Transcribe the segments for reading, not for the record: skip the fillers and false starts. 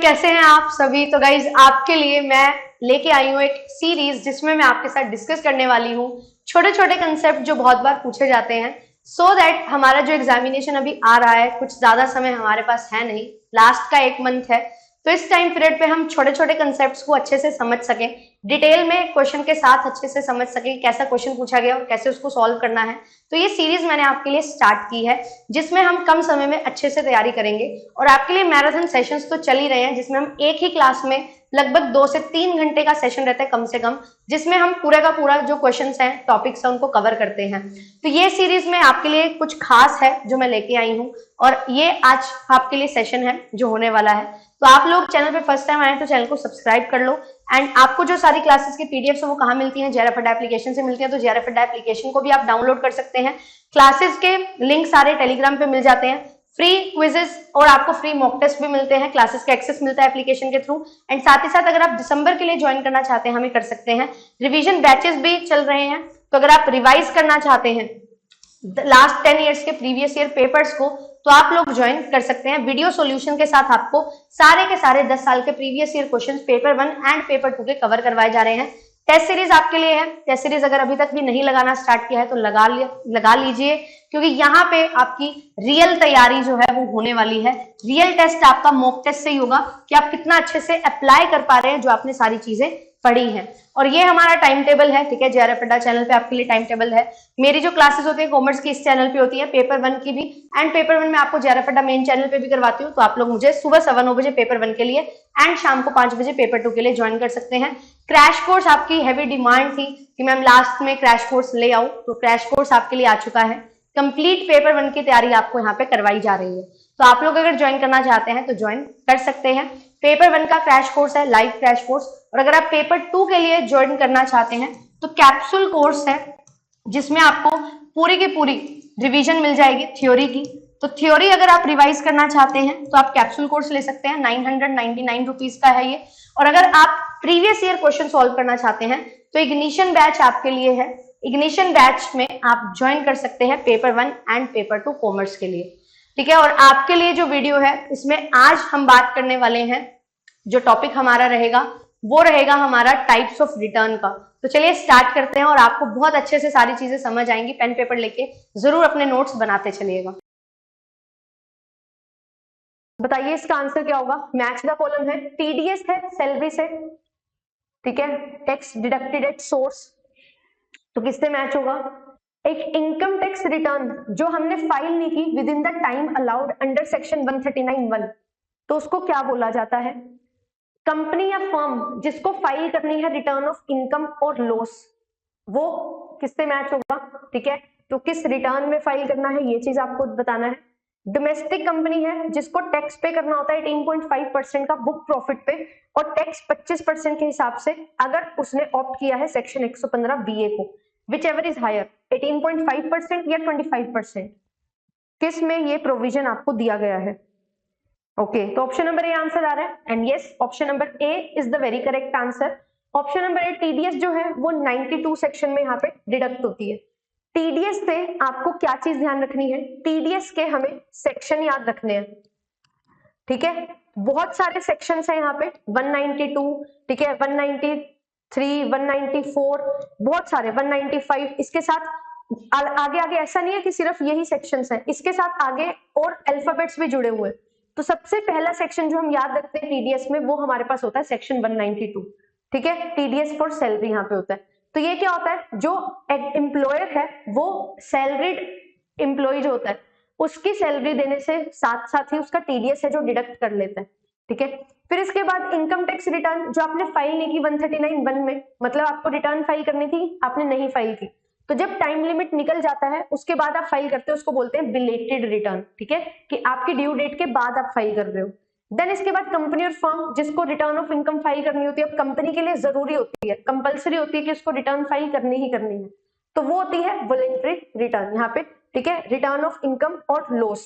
कैसे हैं आप सभी। तो गाइज आपके लिए मैं लेके आई हूँ एक सीरीज जिसमें मैं आपके साथ डिस्कस करने वाली हूँ छोटे छोटे कंसेप्ट जो बहुत बार पूछे जाते हैं, सो दैट हमारा जो एग्जामिनेशन अभी आ रहा है, कुछ ज्यादा समय हमारे पास है नहीं, लास्ट का 1 मंथ है, तो इस टाइम पीरियड पे हम छोटे छोटे कंसेप्ट्स को अच्छे से समझ सकें, डिटेल में क्वेश्चन के साथ अच्छे से समझ सकें कैसा क्वेश्चन पूछा गया और कैसे उसको सॉल्व करना है। तो ये सीरीज मैंने आपके लिए स्टार्ट की है जिसमें हम कम समय में अच्छे से तैयारी करेंगे और आपके लिए मैराथन सेशंस तो चल ही रहे हैं जिसमें हम एक ही क्लास में लगभग 2 से 3 घंटे का सेशन रहता है कम से कम, जिसमें हम पूरा का पूरा जो क्वेश्चंस हैं, टॉपिक्स हैं, उनको कवर करते हैं। तो ये सीरीज में आपके लिए कुछ खास है जो मैं लेके आई हूँ और ये आज आपके लिए सेशन है जो होने वाला है। तो आप लोग चैनल पे फर्स्ट टाइम आए तो चैनल को सब्सक्राइब कर लो। एंड आपको जो सारी क्लासेस की पीडीएफ है वो कहाँ मिलती है? JRF अड्डा एप्लीकेशन से मिलती है। तो JRF अड्डा एप्लीकेशन को भी आप डाउनलोड कर सकते हैं। क्लासेस के लिंक सारे टेलीग्राम पे मिल जाते हैं। फ्री क्विजेस और आपको फ्री मॉक टेस्ट भी मिलते हैं, क्लासेस का एक्सेस मिलता है एप्लीकेशन के थ्रू। एंड साथ ही साथ अगर आप दिसंबर के लिए ज्वाइन करना चाहते हैं हमें कर सकते हैं। रिवीजन बैचेस भी चल रहे हैं, तो अगर आप रिवाइज करना चाहते हैं लास्ट 10 ईयर्स के प्रीवियस ईयर पेपर्स को तो आप लोग ज्वाइन कर सकते हैं। वीडियो सॉल्यूशन के साथ आपको सारे के सारे 10 साल के previous year questions paper 1 and paper 2 के कवर करवाए जा रहे हैं। टेस्ट सीरीज आपके लिए है। टेस्ट सीरीज अगर अभी तक भी नहीं लगाना स्टार्ट किया है तो लगा लीजिए, क्योंकि यहाँ पे आपकी रियल तैयारी जो है वो होने वाली है। रियल टेस्ट आपका मॉक टेस्ट से ही होगा कि आप कितना अच्छे से अप्लाई कर पा रहे हैं जो आपने सारी चीजें पढ़ी है। और ये हमारा टाइम टेबल है, ठीक है। JRF अड्डा चैनल पे आपके लिए टाइम टेबल है। मेरी जो क्लासेस होती है कॉमर्स की इस चैनल पे होती है, पेपर 1 की भी। एंड पेपर 1 में आपको JRF अड्डा मेन चैनल पे भी करवाती हूँ। तो आप लोग मुझे सुबह 9:15 बजे पेपर 1 के लिए एंड शाम को 5 बजे पेपर 2 के लिए ज्वाइन कर सकते हैं। क्रैश कोर्स आपकी हैवी डिमांड थी कि मैम लास्ट में क्रैश कोर्स ले आओ, तो क्रैश कोर्स आपके लिए आ चुका है। कंप्लीट पेपर 1 की तैयारी आपको यहाँ पे करवाई जा रही है। तो आप लोग अगर ज्वाइन करना चाहते हैं तो ज्वाइन कर सकते हैं। पेपर 1 का क्रैश कोर्स है, लाइव क्रैश कोर्स। और अगर आप पेपर 2 के लिए ज्वाइन करना चाहते हैं तो कैप्सूल कोर्स है जिसमें आपको पूरी की पूरी रिवीजन मिल जाएगी थ्योरी की। तो थ्योरी अगर आप रिवाइज करना चाहते हैं तो आप कैप्सूल कोर्स ले सकते हैं। 999 रुपीज का है ये। और अगर आप प्रीवियस ईयर क्वेश्चन सॉल्व करना चाहते हैं तो इग्निशन बैच आपके लिए है। इग्निशन बैच में आप ज्वाइन कर सकते हैं पेपर 1 एंड पेपर 2 कॉमर्स के लिए, ठीक है। और आपके लिए जो वीडियो है इसमें आज हम बात करने वाले हैं, जो टॉपिक हमारा रहेगा वो रहेगा हमारा टाइप्स ऑफ रिटर्न का। तो चलिए स्टार्ट करते हैं और आपको बहुत अच्छे से सारी चीजें समझ आएंगी। पेन पेपर लेके जरूर अपने नोट्स बनाते चलिएगा। बताइए इसका आंसर क्या होगा? मैच द कॉलम है, टीडीएस है सैलरी से, ठीक है। टैक्स डिडक्टेड एट सोर्स, तो किससे मैच होगा? एक इनकम टैक्स रिटर्न जो हमने फाइल नहीं की with in the time allowed under section 139(1), तो उसको क्या बोला जाता है? कंपनी या फर्म जिसको फाइल करनी है रिटर्न ऑफ इनकम और लॉस, वो किससे मैच होगा? ठीक है, तो किस रिटर्न में फाइल करना है ये चीज आपको बताना है। डोमेस्टिक कंपनी है जिसको टैक्स पे करना होता है 18.5% का बुक प्रॉफिट पे और टैक्स 25% के हिसाब से, अगर उसने ऑप्ट किया है सेक्शन 115 BA को, विच एवर इज हायर 18.5% या 25%, किस में ये प्रोविजन आपको दिया गया है? ओके, तो ऑप्शन नंबर ए आंसर आ रहा है। And yes, option number A is the very correct answer. Option number A, TDS जो है वो 92 सेक्शन में यहाँ पे डिडक्ट होती है। टीडीएस से आपको क्या चीज ध्यान रखनी है? टीडीएस के हमें सेक्शन याद रखने हैं, ठीक है। बहुत सारे सेक्शन है यहाँ पे, 192, ठीक है, 193, 194, बहुत सारे, 195, इसके साथ आगे आगे ऐसा नहीं है कि सिर्फ यही सेक्शंस हैं, इसके साथ आगे और अल्फाबेट्स भी जुड़े हुए हैं। तो सबसे पहला सेक्शन जो हम याद रखते हैं टीडीएस में वो हमारे पास होता है सेक्शन 192, ठीक है। टीडीएस फॉर सैलरी यहाँ पे होता है। तो ये क्या होता है? जो एम्प्लॉयर है वो सैलरीड एम्प्लॉय जो होता है उसकी सैलरी देने से साथ साथ ही उसका टीडीएस है जो डिडक्ट कर लेता है, ठीक है। फिर इसके बाद इनकम टैक्स रिटर्न जो आपने फाइल नहीं की 139(1) में, मतलब आपको रिटर्न फाइल करनी थी, आपने नहीं फाइल की, तो जब टाइम लिमिट निकल जाता है उसके बाद आप फाइल करते हो, उसको बोलते हैं बिलेटेड रिटर्न, ठीक है, कि आपकी ड्यू डेट के बाद आप फाइल कर रहे हो। देन इसके बाद कंपनी और फर्म जिसको रिटर्न ऑफ इनकम फाइल करनी होती है, अब कंपनी के लिए जरूरी होती है, कंपलसरी होती है कि उसको रिटर्न फाइल करनी ही करनी है, तो वो होती है वॉलंटरी रिटर्न यहाँ पे, ठीक है। रिटर्न ऑफ इनकम और लॉस,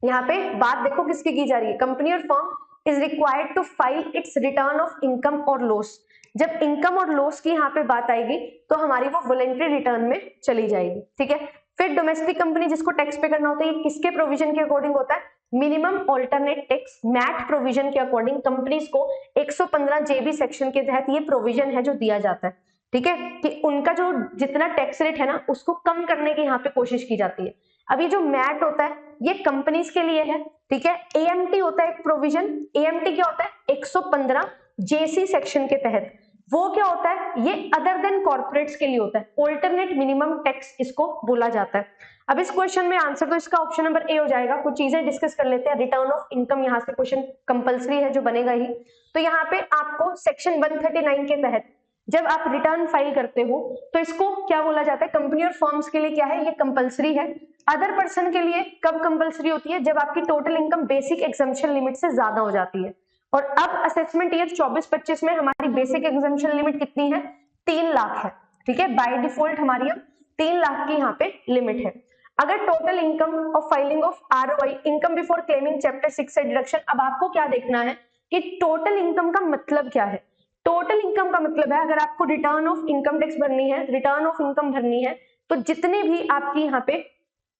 यहाँ पे बात देखो किसकी की जा रही है? कंपनी और firm is required to file its return of income और लॉस। जब इनकम और लॉस की यहाँ पे बात आएगी तो हमारी वो वॉलंटरी रिटर्न में चली जाएगी, ठीक है। फिर डोमेस्टिक कंपनी जिसको टैक्स पे करना होता है, ये किसके प्रोविजन के अकॉर्डिंग होता है? Minimum alternate tax MAT provision के अकॉर्डिंग कंपनीज को 115 जेबी सेक्शन के तहत ये प्रोविजन है जो दिया जाता है, ठीक है, कि उनका जो जितना टैक्स रेट है ना उसको कम करने की यहाँ पे कोशिश की जाती है। अभी जो मैट होता है ये कंपनीज के लिए है, ठीक है। एएमटी होता है एक प्रोविजन, एएमटी क्या होता है 115 जेसी सेक्शन के तहत, वो क्या होता है, ये अदर देन कॉर्पोरेट्स के लिए होता है, ऑल्टरनेट मिनिमम टैक्स इसको बोला जाता है। अब इस क्वेश्चन में आंसर तो इसका ऑप्शन नंबर ए हो जाएगा। कुछ चीजें डिस्कस कर लेते हैं। रिटर्न ऑफ इनकम यहाँ से क्वेश्चन कंपलसरी है जो बनेगा ही। तो यहाँ पे आपको सेक्शन 139 के तहत जब आप रिटर्न फाइल करते हो तो इसको क्या बोला जाता है, कंपनी और फर्म्स के लिए क्या है, ये कंपलसरी है। अदर पर्सन के लिए कब कंपलसरी होती है, जब आपकी total income basic exemption limit से ज्यादा हो जाती है। और अब असेसमेंट ईयर 24-25 में हमारी बेसिक एग्जम्पशन लिमिट कितनी है, 3 लाख है, ठीक है। बाय डिफॉल्ट हमारी अब 3 लाख की यहाँ पे लिमिट है। अगर total income of filing of ROI income before claiming chapter 6 से डिडक्शन, अब आपको क्या देखना है कि टोटल इनकम का मतलब क्या है। टोटल इनकम का मतलब है अगर आपको रिटर्न ऑफ इनकम टैक्स भरनी है, रिटर्न ऑफ इनकम भरनी है, तो जितने भी आपकी यहाँ पे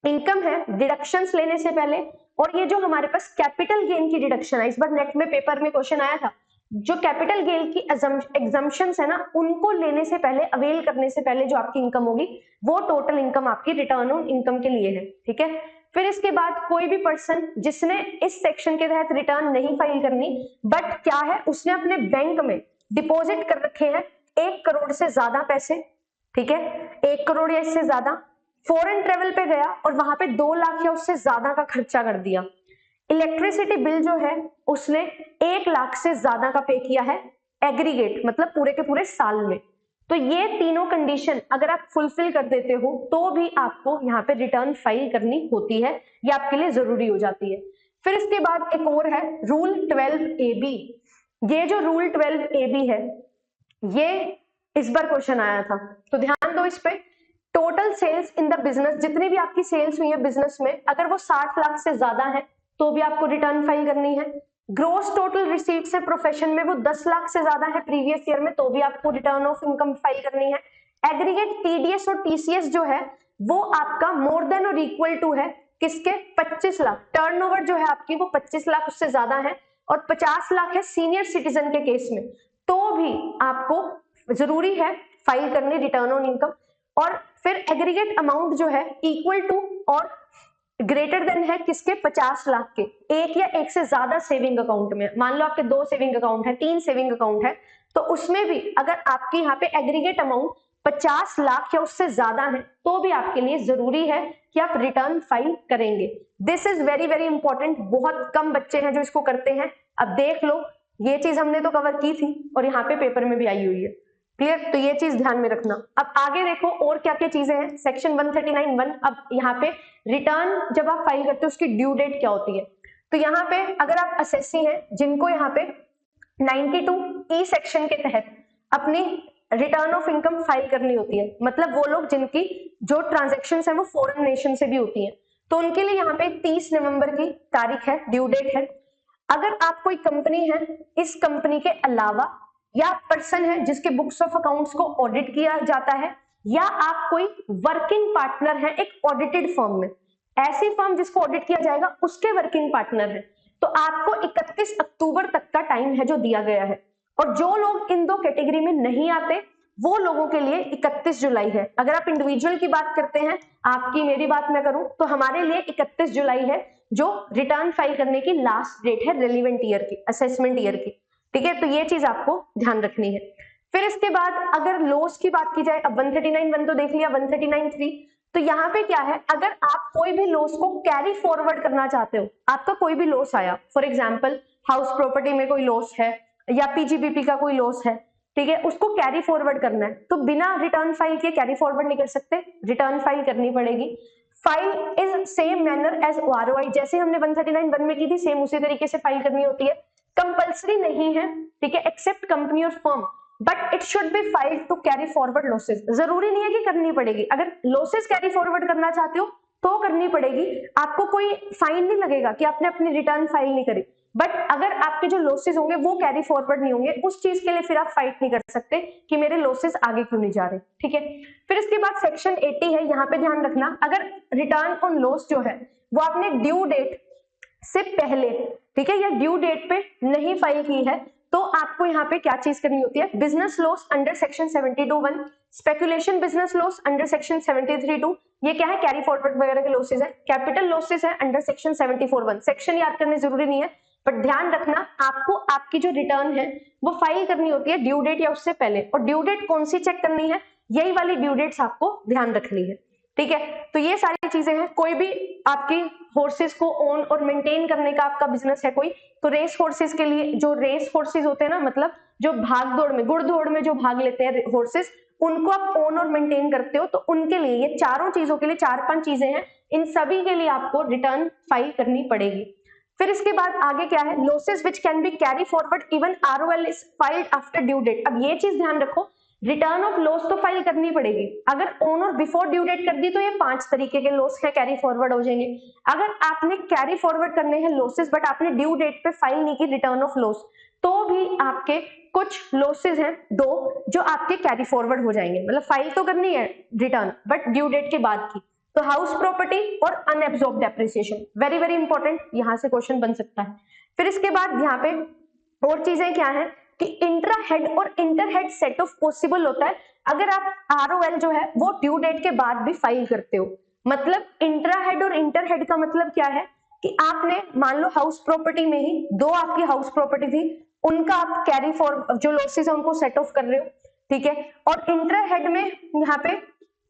इनकम है डिडक्शंस लेने से पहले, और ये जो हमारे पास कैपिटल गेन की डिडक्शन है, इस बार नेट में पेपर में क्वेश्चन आया था, जो कैपिटल गेन की एग्जम्पशंस है ना उनको लेने से पहले, अवेल करने से पहले जो आपकी इनकम होगी वो टोटल इनकम आपकी रिटर्न ऑन इनकम के लिए है, ठीक है। फिर इसके बाद कोई भी पर्सन जिसने इस सेक्शन के तहत रिटर्न नहीं फाइल करनी, बट क्या है उसने अपने बैंक में डिपॉजिट कर रखे हैं 1 करोड़ से ज्यादा पैसे, ठीक है, 1 करोड़ या इससे ज्यादा, फॉरेन ट्रेवल पे गया और वहां पे 2 लाख या उससे ज्यादा का खर्चा कर दिया, इलेक्ट्रिसिटी बिल जो है उसने 1 लाख से ज्यादा का पे किया है एग्रीगेट, मतलब पूरे के पूरे साल में, तो ये तीनों कंडीशन अगर आप फुलफिल कर देते हो तो भी आपको यहाँ पे रिटर्न फाइल करनी होती है, ये आपके लिए जरूरी हो जाती है। फिर इसके बाद एक और है रूल 12AB। ये जो रूल 12AB है ये इस बार क्वेश्चन आया था, तो ध्यान दो इस पे। Total sales in the business, जितनी भी आपकी सेल्स हुई है बिजनेस में, अगर वो 60 लाख से ज्यादा है तो भी आपको रिटर्न फाइल करनी है। ग्रोस टोटल रिसीट्स से प्रोफेशन में वो 10 लाख से ज्यादा है प्रीवियस ईयर में, तो भी आपको रिटर्न ऑफ इनकम फाइल करनी है। एग्रीगेट टीडीएस और टीसीएस जो है वो आपका मोर देन और इक्वल टू है किसके, 25 लाख, टर्नओवर जो है आपकी वो 25 लाख उससे ज्यादा है, और 50 लाख है सीनियर सिटीजन के केस में, तो भी आपको जरूरी है फाइल करनी रिटर्न ऑन इनकम। और फिर एग्रीगेट अमाउंट जो है इक्वल टू और ग्रेटर देन है किसके, 50 लाख के, एक या एक से ज्यादा सेविंग अकाउंट में। मान लो आपके 2 सेविंग अकाउंट है, 3 सेविंग अकाउंट है, तो उसमें भी अगर आपके यहाँ पे एग्रीगेट अमाउंट 50 लाख या उससे ज्यादा है तो भी आपके लिए जरूरी है कि आप रिटर्न फाइल करेंगे। This is very very important, बहुत कम बच्चे हैं जो इसको करते हैं। अब देख लो ये चीज हमने तो कवर की थी और यहाँ पे पेपर में भी आई हुई है, क्लियर, तो ये चीज ध्यान में रखना। अब आगे देखो और क्या क्या चीजें हैं सेक्शन 139(1). अब यहाँ पे रिटर्न जब आप फाइल करते हो उसकी ड्यू डेट क्या होती है, तो यहाँ पे अगर आप असेसी हैं जिनको यहाँ पे 92E सेक्शन के तहत अपनी रिटर्न ऑफ इनकम फाइल करनी होती है, मतलब वो लोग जिनकी जो ट्रांजेक्शन है वो फॉरेन नेशन से भी होती है, तो उनके लिए यहाँ पे 30 नवंबर की तारीख है, ड्यू डेट है। अगर आप कोई कंपनी है, इस कंपनी के अलावा या पर्सन है जिसके बुक्स ऑफ अकाउंट्स को ऑडिट किया जाता है, या आप कोई वर्किंग पार्टनर है एक ऑडिटेड फर्म में, ऐसी फर्म जिसको ऑडिट किया जाएगा उसके वर्किंग पार्टनर है, तो आपको 31 अक्टूबर तक का टाइम है जो दिया गया है। और जो लोग इन दो कैटेगरी में नहीं आते वो लोगों के लिए 31 जुलाई है। अगर आप इंडिविजुअल की बात करते हैं, आपकी मेरी बात मैं करूं तो हमारे लिए 31 जुलाई है जो रिटर्न फाइल करने की लास्ट डेट है रेलिवेंट ईयर की, असेसमेंट ईयर की, ठीक है, तो ये चीज आपको ध्यान रखनी है। फिर इसके बाद अगर लॉस की बात की जाए, अब 139(1) तो देख लिया, 139(3), तो यहाँ पे क्या है, अगर आप कोई भी लॉस को कैरी फॉरवर्ड करना चाहते हो, आपका कोई भी लॉस आया, फॉर एग्जांपल हाउस प्रॉपर्टी में कोई लॉस है या पीजीबीपी का कोई लॉस है, ठीक है, उसको कैरी फॉरवर्ड करना है, तो बिना रिटर्न फाइल के कैरी फॉरवर्ड नहीं कर सकते, रिटर्न फाइल करनी पड़ेगी। File is same manner as ROI, जैसे हमने 139(1) में की थी सेम उसी तरीके से फाइल करनी होती है, कंपल्सरी नहीं है, ठीक है, एक्सेप्ट कंपनी और firm, but it should be filed to carry forward losses. जरूरी नहीं है कि करनी पड़ेगी, अगर लॉसेस कैरी फॉरवर्ड करना चाहते हो तो करनी पड़ेगी, आपको कोई फाइन नहीं लगेगा कि आपने अपनी रिटर्न फाइल नहीं करी, बट अगर आपके जो लॉसेस होंगे वो कैरी फॉरवर्ड नहीं होंगे, उस चीज के लिए फिर आप फाइट नहीं कर सकते कि मेरे लॉसेस आगे क्यों नहीं जा रहे, ठीक है। फिर इसके बाद सेक्शन 80 है, यहाँ पे ध्यान रखना, अगर रिटर्न ऑन लॉस जो है वो आपने ड्यू डेट से पहले, ठीक है, या ड्यू डेट पे नहीं फाइल की है, तो आपको यहाँ पे क्या चीज करनी होती है, business loss under section 72(1), speculation business loss under section 73(2), ये क्या है, कैरी फॉरवर्ड वगैरह के लॉसेस है, कैपिटल लॉसेस है अंडर सेक्शन 74(1). सेक्शन याद करने जरूरी नहीं है, बट ध्यान रखना आपको आपकी जो रिटर्न है वो फाइल करनी होती है ड्यू डेट या उससे पहले, और ड्यू डेट कौन सी चेक करनी है, यही वाली ड्यू डेट्स आपको ध्यान रखनी है, ठीक है। तो ये सारी चीजें हैं। कोई भी आपकी हॉर्सेस को ओन और मेंटेन करने का आपका बिजनेस है कोई, तो रेस हॉर्सेस के लिए, जो रेस हॉर्सेस होते हैं ना, मतलब जो भाग दौड़ में, घुड़दौड़ में जो भाग लेते हैं हॉर्सेस, उनको आप ओन और मेंटेन करते हो, तो उनके लिए ये चारों चीजों के लिए 4-5 चीजें हैं, इन सभी के लिए आपको रिटर्न फाइल करनी पड़ेगी। फिर इसके बाद आगे क्या है, losses which can be carry forward even ROL is filed after due date. अब ये चीज ध्यान रखो, रिटर्न ऑफ लॉस तो फाइल करनी पड़ेगी, अगर ऑन और बिफोर ड्यू डेट कर दी तो ये 5 तरीके के लॉस है कैरी फॉरवर्ड हो जाएंगे। अगर आपने कैरी फॉरवर्ड करने हैं लॉसेस बट आपने ड्यू डेट पे फाइल नहीं की रिटर्न ऑफ लॉस, तो भी आपके कुछ लॉसेस हैं 2 जो आपके कैरी फॉरवर्ड हो जाएंगे, मतलब फाइल तो करनी है रिटर्न बट ड्यू डेट के बाद की। तो हाउस प्रॉपर्टी और unabsorbed depreciation, very very important, यहां से क्वेश्चन बन सकता है। फिर इसके बाद यहाँ पे और चीजें क्या है कि इंट्रा हेड और inter head set of possible होता है अगर आप आरओएल जो है वो ड्यू डेट के बाद भी फाइल करते हो। मतलब इंट्रा हेड और इंटर हेड का मतलब क्या है कि आपने मान लो हाउस प्रॉपर्टी में ही 2 आपकी हाउस प्रॉपर्टी थी, उनका आप कैरी फॉर जो लॉसेस है उनको सेट ऑफ कर रहे हो, ठीक है। और इंट्रा हेड में यहाँ पे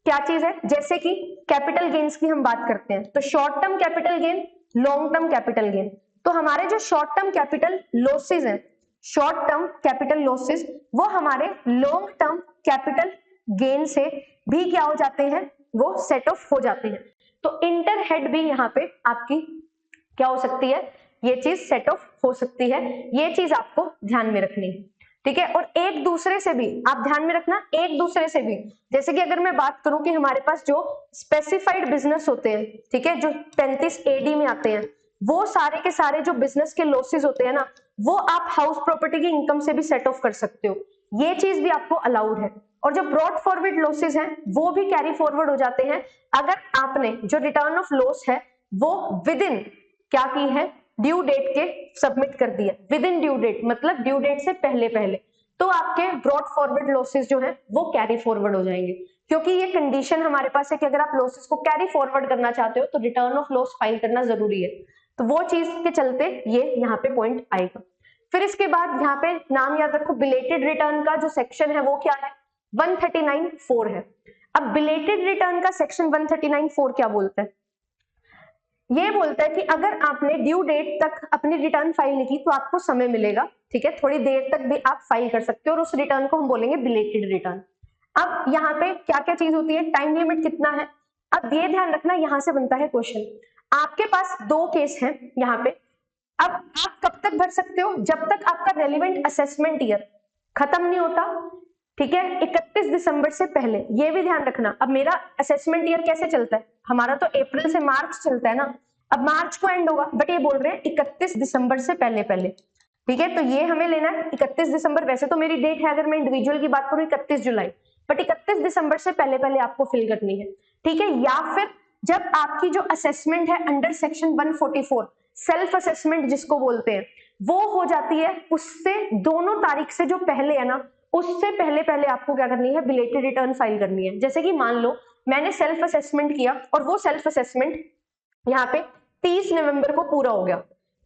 क्या चीज है, जैसे कि कैपिटल गेन्स की हम बात करते हैं, तो short term capital gain, long term capital gain. तो हमारे जो शॉर्ट टर्म कैपिटल लॉसेस हैं, शॉर्ट टर्म कैपिटल लॉसेस, वो हमारे लॉन्ग टर्म कैपिटल गेन से भी क्या हो जाते हैं, वो सेट ऑफ हो जाते हैं। तो इंटर हेड भी यहाँ पे आपकी क्या हो सकती है, ये चीज सेट ऑफ हो सकती है, ये चीज आपको ध्यान में रखनी है, ठीक है। और एक दूसरे से भी आप ध्यान में रखना, एक दूसरे से भी, जैसे कि अगर मैं बात करूं कि हमारे पास जो स्पेसिफाइड बिजनेस होते हैं, ठीक है, जो 35 AD में आते हैं, वो सारे के सारे जो बिजनेस के लॉसेस होते हैं ना, वो आप हाउस प्रॉपर्टी की इनकम से भी सेट ऑफ कर सकते हो, ये चीज भी आपको अलाउड है। और जो ब्रॉड फॉरवर्ड लॉसेस हैं वो भी कैरी फॉरवर्ड हो जाते हैं अगर आपने जो रिटर्न ऑफ लॉस है वो विद इन क्या की है, ड्यू डेट के सबमिट कर दिया, विद इन ड्यू डेट मतलब ड्यू डेट से पहले पहले, तो आपके ब्रॉड फॉरवर्ड लॉसेस जो है वो कैरी फॉरवर्ड हो जाएंगे, क्योंकि ये कंडीशन हमारे पास है कि अगर आप लॉसेस को कैरी फॉरवर्ड करना चाहते हो तो रिटर्न ऑफ लॉस फाइल करना जरूरी है, तो वो चीज के चलते ये यहाँ पे पॉइंट आएगा। फिर इसके बाद यहाँ पे नाम याद रखो, बिलेटेड रिटर्न का जो सेक्शन है वो क्या है, 139(4) है। अब बिलेटेड रिटर्न का सेक्शन 139(4) क्या बोलता है, ये बोलता है कि अगर आपने ड्यू डेट तक अपनी रिटर्न फाइल नहीं की तो आपको समय मिलेगा, ठीक है, थोड़ी देर तक भी आप फाइल कर सकते हो और उस रिटर्न को हम बोलेंगे बिलेटेड रिटर्न। अब यहाँ पे क्या क्या चीज होती है, टाइम लिमिट कितना है, अब ये ध्यान रखना, यहां से बनता है क्वेश्चन। आपके पास 2 केस हैं यहाँ पे। अब आप कब तक भर सकते हो, जब तक आपका रेलिवेंट असेसमेंट ईयर खत्म नहीं होता, ठीक है, 31 दिसंबर से पहले, ये भी ध्यान रखना। अब मेरा असेसमेंट ईयर कैसे चलता है, हमारा तो अप्रैल से मार्च चलता है ना, अब मार्च को एंड होगा, बट ये बोल रहे हैं 31 दिसंबर से पहले पहले, ठीक है, तो ये हमें लेना है 31 दिसंबर। वैसे तो मेरी डेट है, अगर मैं इंडिविजुअल की बात करूं 31 जुलाई, बट 31 दिसंबर से पहले पहले आपको फिल करनी है, ठीक है। या फिर जब आपकी जो असेसमेंट है अंडर सेक्शन 144 सेल्फ असेसमेंट जिसको बोलते हैं, वो हो जाती है, उससे दोनों तारीख से जो पहले है ना, उससे पहले पहले आपको क्या करनी है, बिलेटेड रिटर्न फाइल करनी है। जैसे कि मान लो मैंने सेल्फ असेसमेंट किया और वो सेल्फ असेसमेंट यहाँ पे 30 नवंबर को पूरा हो गया,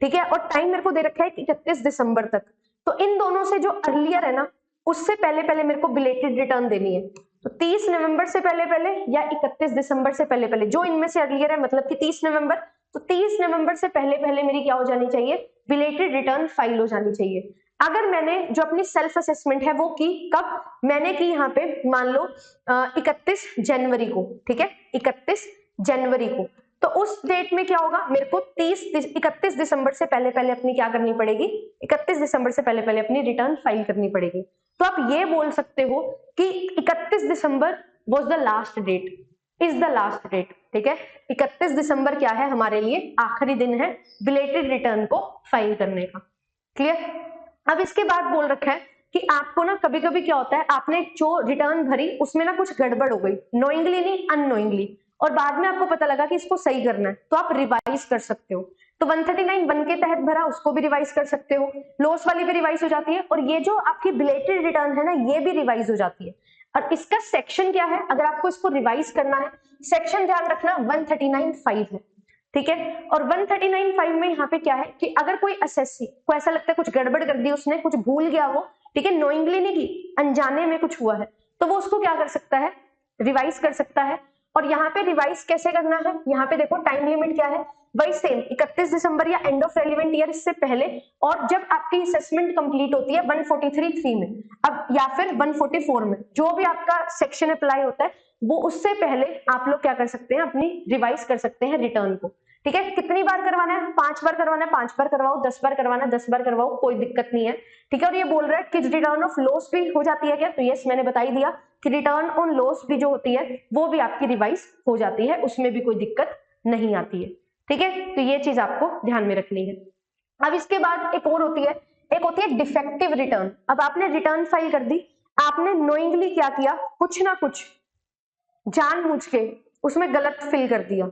ठीक है, और टाइम मेरे को दे रखा है 31 दिसंबर तक, तो इन दोनों से जो अर्लियर है ना, उससे पहले पहले मेरे को बिलेटेड रिटर्न देनी है। तो 30 नवंबर से पहले पहले या 31 दिसंबर से पहले पहले, जो इनमें से अर्लियर है, मतलब कि 30 नवंबर, तो 30 नवंबर से पहले पहले मेरी क्या हो जानी चाहिए, बिलेटेड रिटर्न फाइल हो जानी चाहिए। अगर मैंने जो अपनी सेल्फ असेसमेंट है वो की कब, मैंने की यहाँ पे मान लो 31 जनवरी को, ठीक है, 31 जनवरी को, तो उस डेट में क्या होगा, मेरे को 31 दिसंबर से पहले पहले अपनी क्या करनी पड़ेगी, 31 दिसंबर से पहले पहले अपनी रिटर्न फाइल करनी पड़ेगी। तो आप ये बोल सकते हो कि 31 दिसंबर was the last date, is the last date, ठीक है, 31 दिसंबर क्या है हमारे लिए, आखिरी दिन है बिलेटेड रिटर्न को फाइल करने का। क्लियर। अब इसके बाद बोल रखा है कि आपको ना कभी कभी क्या होता है, आपने जो रिटर्न भरी उसमें ना कुछ गड़बड़ हो गई, नोइंगली नहीं अननोइंगली, और बाद में आपको पता लगा कि इसको सही करना है, तो आप रिवाइज कर सकते हो। तो 139(1) के तहत भरा उसको भी रिवाइज कर सकते हो, लॉस वाली भी रिवाइज हो जाती है, और ये जो आपकी बिलेटेड रिटर्न है ना ये भी रिवाइज हो जाती है। और इसका सेक्शन क्या है, अगर आपको इसको रिवाइज करना है, सेक्शन ध्यान रखना 139(5) है, ठीक है। और 139(5) में यहाँ पे क्या है कि अगर कोई असेसी को ऐसा लगता है कुछ गड़बड़ कर दी उसने, कुछ भूल गया वो, ठीक है, नोइंगली नहीं की, अनजाने में कुछ हुआ है, तो वो उसको क्या कर सकता है, रिवाइज कर सकता है। और यहाँ पे रिवाइज कैसे करना है, यहाँ पे देखो टाइम लिमिट क्या है, वही सेम 31 दिसंबर या एंड ऑफ रेलिवेंट ईयर इससे पहले, और जब आपकी असेसमेंट कंप्लीट होती है 143(3) में, अब या फिर 144 में, जो भी आपका सेक्शन अप्लाई होता है वो उससे पहले आप लोग क्या कर सकते हैं, अपनी रिवाइज कर सकते हैं रिटर्न को, ठीक है। कितनी बार करवाना है, 5 बार करवाना है, 5 बार करवाओ, 10 बार करवाना, 10 बार करवाओ, कोई दिक्कत नहीं है, ठीक है। और ये बोल रहा है कि रिटर्न ऑफ लॉस भी हो जाती है क्या, तो यस मैंने बता ही दिया कि रिटर्न ऑन लॉस भी जो होती है वो भी आपकी रिवाइज हो जाती है, उसमें भी कोई दिक्कत नहीं आती है, ठीक है। तो ये चीज आपको ध्यान में रखनी है। अब इसके बाद एक और होती है, एक होती है डिफेक्टिव रिटर्न। अब आपने रिटर्न फाइल कर दी, आपने नोइंगली क्या किया, कुछ ना कुछ जानबूझ के उसमें गलत फिल कर दिया,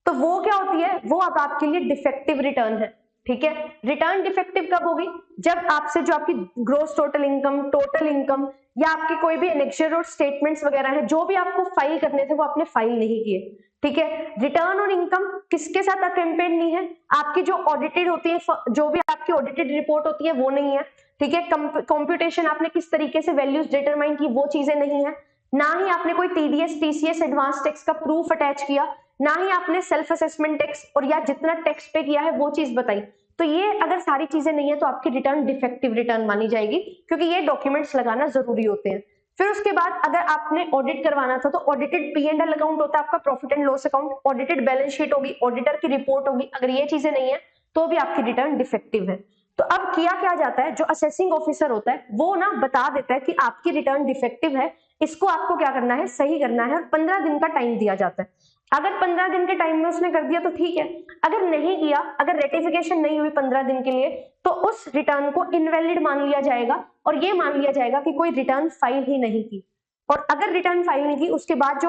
तो वो क्या होती है, वो अब आपके लिए डिफेक्टिव रिटर्न है, ठीक है। रिटर्न डिफेक्टिव कब होगी, जब आपसे जो आपकी ग्रोस टोटल इनकम या आपके कोई भी एनेक्चर और स्टेटमेंट्स वगैरह है, जो भी आपको फाइल करने थे वो आपने फाइल नहीं किए, ठीक है। रिटर्न और इनकम किसके साथ अकम्पेयर्ड नहीं है, आपकी जो ऑडिटेड होती है, जो भी आपकी ऑडिटेड रिपोर्ट होती है वो नहीं है, ठीक है। कंप्यूटेशन आपने किस तरीके से वैल्यूज डिटरमाइन की वो चीजें नहीं है, ना ही आपने कोई टीडीएस टीसीएस एडवांस टैक्स का प्रूफ अटैच किया, ना ही आपने सेल्फ असेसमेंट टैक्स और या जितना टैक्स पे किया है वो चीज बताई। तो ये अगर सारी चीजें नहीं है तो आपकी रिटर्न डिफेक्टिव रिटर्न मानी जाएगी, क्योंकि ये डॉक्यूमेंट्स लगाना जरूरी होते हैं। फिर उसके बाद अगर आपने ऑडिट करवाना था तो ऑडिटेड P&L अकाउंट होता है आपका, profit and loss account, audited balance sheet होगी, ऑडिटर की रिपोर्ट होगी, अगर ये चीजें नहीं है तो भी आपकी रिटर्न डिफेक्टिव है। तो अब किया क्या जाता है, जो असेसिंग ऑफिसर होता है वो ना बता देता है कि आपकी रिटर्न डिफेक्टिव है, इसको आपको क्या करना है, सही करना है, और 15 दिन का टाइम दिया जाता है। अगर 15 दिन के टाइम में उसने कर दिया तो ठीक है, अगर नहीं किया, अगर रेटिफिकेशन नहीं हुई 15 दिन के लिए, तो उस रिटर्न को इनवैलिड मान लिया जाएगा, और ये मान लिया जाएगा कि कोई रिटर्न फाइल ही नहीं की। और अगर रिटर्न फाइल नहीं की उसके बाद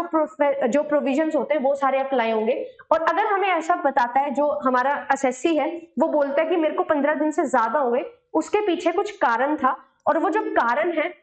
जो प्रोविजंस होते हैं वो सारे अप्लाई होंगे। और अगर हमें ऐसा बताता है, जो हमारा असेसी है वो बोलता है कि मेरे को 15 दिन से ज्यादा हो गए, उसके पीछे कुछ कारण था, और वो जो कारण है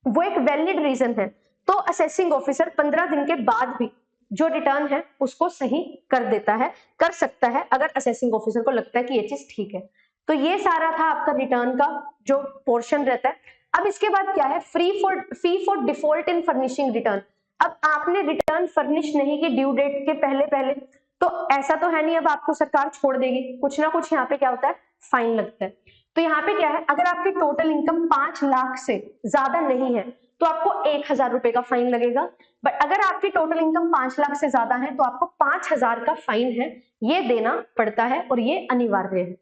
वो एक वैलिड रीजन है, तो असेसिंग ऑफिसर 15 दिन के बाद भी जो रिटर्न है उसको सही कर देता है, कर सकता है, अगर असेसिंग ऑफिसर को लगता है कि ये चीज ठीक है। तो ये सारा था आपका रिटर्न का जो पोर्शन रहता है। अब इसके बाद क्या है, fee for default in furnishing return. अब आपने रिटर्न फर्निश नहीं की ड्यू डेट के पहले पहले, तो ऐसा तो है नहीं अब आपको सरकार छोड़ देगी, कुछ ना कुछ यहाँ पे क्या होता है, फाइन लगता है। तो यहाँ पे क्या है, अगर आपकी टोटल इनकम 5 लाख से ज्यादा नहीं है तो आपको 1000 रुपए का फाइन लगेगा, बट अगर आपकी टोटल इनकम 5 लाख से ज्यादा है तो आपको 5000 का फाइन है, ये देना पड़ता है और ये अनिवार्य है।